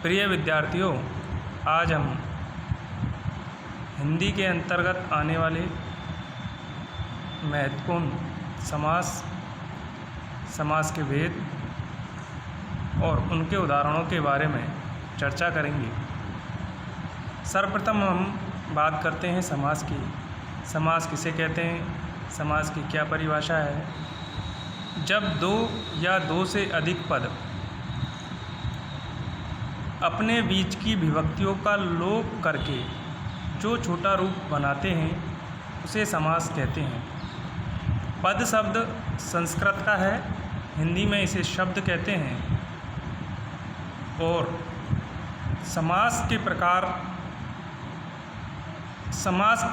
प्रिय विद्यार्थियों, आज हम हिंदी के अंतर्गत आने वाले महत्वपूर्ण समास के भेद और उनके उदाहरणों के बारे में चर्चा करेंगे। सर्वप्रथम हम बात करते हैं समास की। समास किसे कहते हैं? समास की क्या परिभाषा है? जब दो या दो से अधिक पद अपने बीच की विभक्तियों का लोप करके जो छोटा रूप बनाते हैं उसे समास कहते हैं। पद शब्द संस्कृत का है, हिंदी में इसे शब्द कहते हैं। और समास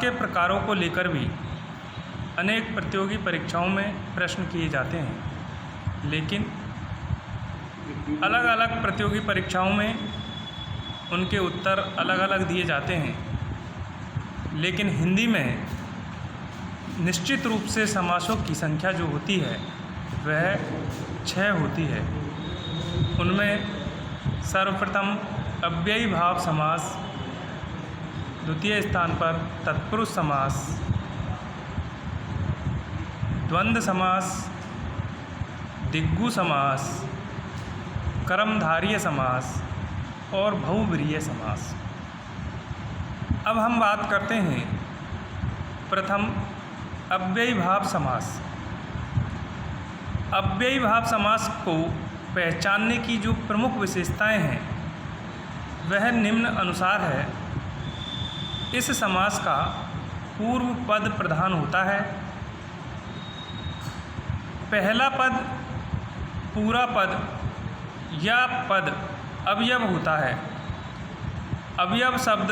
के प्रकारों को लेकर भी अनेक प्रतियोगी परीक्षाओं में प्रश्न किए जाते हैं, लेकिन अलग अलग प्रतियोगी परीक्षाओं में उनके उत्तर अलग अलग दिए जाते हैं। लेकिन हिंदी में निश्चित रूप से समासों की संख्या जो होती है वह 6 होती है। उनमें सर्वप्रथम अव्ययी भाव समास, द्वितीय स्थान पर तत्पुरुष समास, द्वंद्व समास, दिग्गु समास, कर्मधारय समास और बहुब्रीहि समास। अब हम बात करते हैं प्रथम अव्ययी भाव समास। अव्ययी भाव समास को पहचानने की जो प्रमुख विशेषताएं हैं वह निम्न अनुसार है। इस समास का पूर्व पद प्रधान होता है। पहला पद पूरा पद या पद अवयव होता है। अवयव शब्द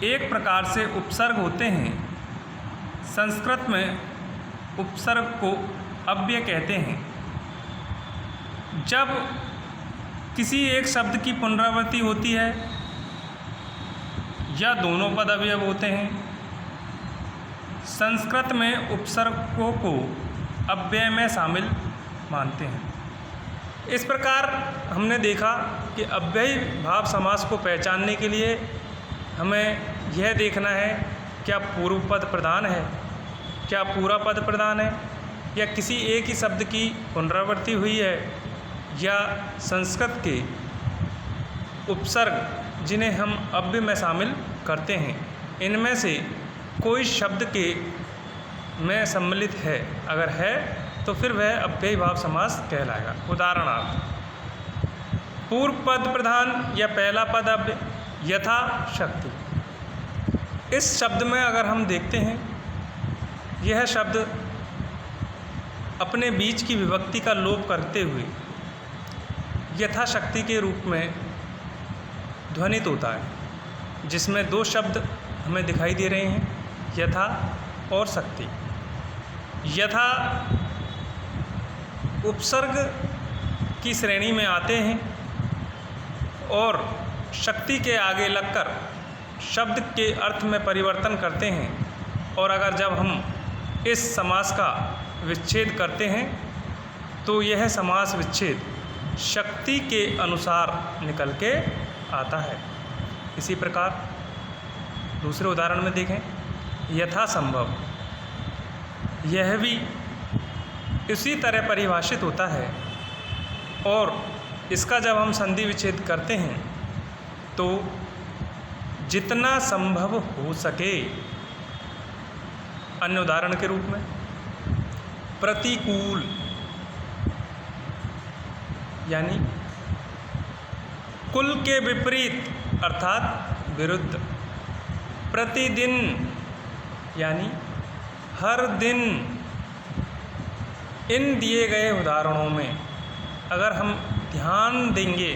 एक प्रकार से उपसर्ग होते हैं। संस्कृत में उपसर्ग को अव्यय कहते हैं। जब किसी एक शब्द की पुनरावृत्ति होती है या दोनों पद अवयव होते हैं, संस्कृत में उपसर्गों को अव्यय में शामिल मानते हैं। इस प्रकार हमने देखा कि अव्ययी भाव समास को पहचानने के लिए हमें यह देखना है क्या पूर्व पद प्रधान है, क्या पूरा पद प्रधान है, या किसी एक ही शब्द की पुनरावृत्ति हुई है, या संस्कृत के उपसर्ग जिन्हें हम अव्यय में शामिल करते हैं इनमें से कोई शब्द के में सम्मिलित है। अगर है तो फिर वह अव्ययी भाव समास कहलाएगा। उदाहरणार्थ, पूर्व पद प्रधान या पहला पद अव्यय, यथा शक्ति। इस शब्द में अगर हम देखते हैं, यह शब्द अपने बीच की विभक्ति का लोप करते हुए यथाशक्ति के रूप में ध्वनित होता है, जिसमें 2 शब्द हमें दिखाई दे रहे हैं, यथा और शक्ति। यथा उपसर्ग की श्रेणी में आते हैं और शक्ति के आगे लगकर शब्द के अर्थ में परिवर्तन करते हैं। और अगर जब हम इस समास का विच्छेद करते हैं तो यह समास विच्छेद शक्ति के अनुसार निकल के आता है। इसी प्रकार दूसरे उदाहरण में देखें, यथासंभव। यह भी इसी तरह परिभाषित होता है और इसका जब हम संधि विच्छेद करते हैं तो जितना संभव हो सके। अन्य उदाहरण के रूप में प्रतिकूल, यानी कुल के विपरीत अर्थात विरुद्ध। प्रतिदिन, यानी हर दिन। इन दिए गए उदाहरणों में अगर हम ध्यान देंगे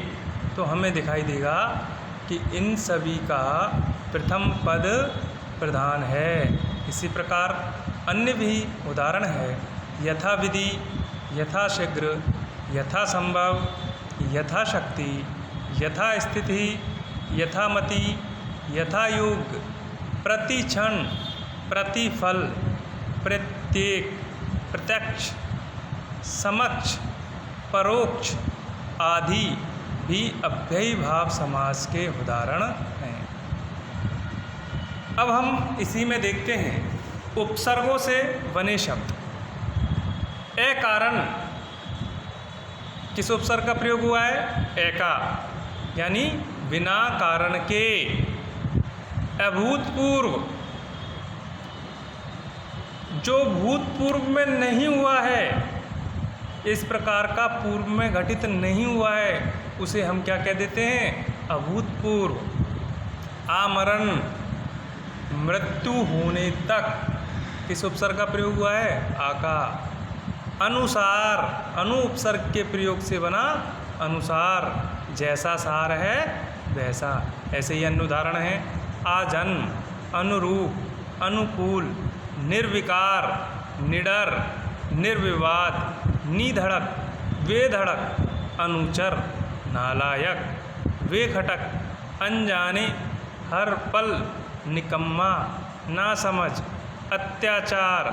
तो हमें दिखाई देगा कि इन सभी का प्रथम पद प्रधान है। इसी प्रकार अन्य भी उदाहरण है, यथाविधि, यथाशीघ्र, यथासंभव, यथाशक्ति, यथास्थिति, यथामति, यथायोग, प्रतिक्षण, प्रतिफल, प्रत्येक, प्रत्यक्ष, समक्ष, परोक्ष आदि भी अव्ययी भाव समास के उदाहरण हैं। अब हम इसी में देखते हैं उपसर्गों से बने शब्द। ए कारण किस उपसर्ग का प्रयोग हुआ है? ए का, यानी बिना कारण के। अभूतपूर्व, जो भूतपूर्व में नहीं हुआ है, इस प्रकार का पूर्व में घटित नहीं हुआ है, उसे हम क्या कह देते हैं? अभूतपूर्व। आमरण, मृत्यु होने तक, किस उपसर्ग का प्रयोग हुआ है? आ का। अनुसार, अनु उपसर्ग के प्रयोग से बना अनुसार, जैसा सार है वैसा। ऐसे ही अन्य उदाहरण हैं आजन्म, अनुरूप, अनुकूल, निर्विकार, निडर, निर्विवाद, निधड़क, बेधड़क, अनुचर, नालायक, बेखटक, अनजाने, हर पल, निकम्मा, नासमझ, अत्याचार,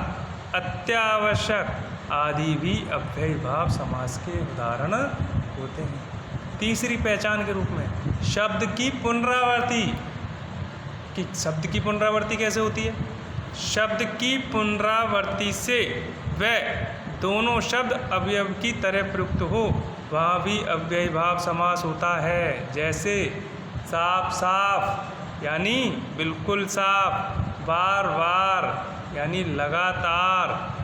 अत्यावश्यक आदि भी अव्ययी भाव समास के उदाहरण होते हैं। तीसरी पहचान के रूप में शब्द की पुनरावृत्ति। कि शब्द की पुनरावृत्ति कैसे होती है? शब्द की पुनरावृत्ति से वह दोनों शब्द अवयव की तरह प्रयुक्त हो, वहाँ भी अव्ययी भाव समास होता है। जैसे साफ साफ यानी बिल्कुल साफ, बार बार यानी लगातार,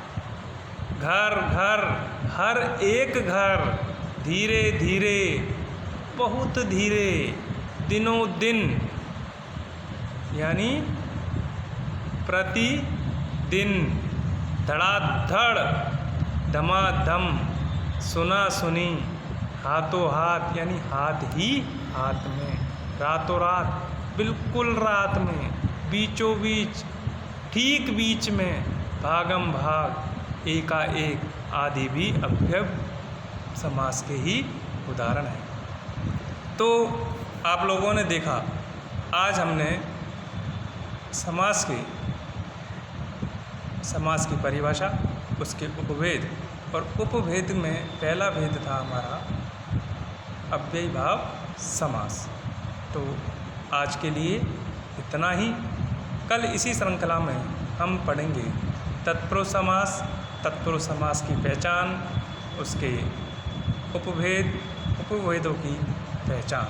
घर घर, हर एक घर, धीरे धीरे, बहुत धीरे, दिनों दिन यानी प्रतिदिन, धड़ाधड़, धमाधम, सुना सुनी, हाथों हाथ यानी हाथ ही हाथ में, रातों रात, बिल्कुल रात में, बीचों बीच, ठीक बीच में, भागम भाग, एकाएक आदि भी अव्यय समास के ही उदाहरण हैं। तो आप लोगों ने देखा, आज हमने समास की परिभाषा, उसके उपभेद, और उपभेद में पहला भेद था हमारा अव्ययी भाव समास। तो आज के लिए इतना ही। कल इसी श्रृंखला में हम पढ़ेंगे तत्पुरुष समास, तत्पुरुष समास की पहचान, उसके उपभेद, उपभेदों की पहचान।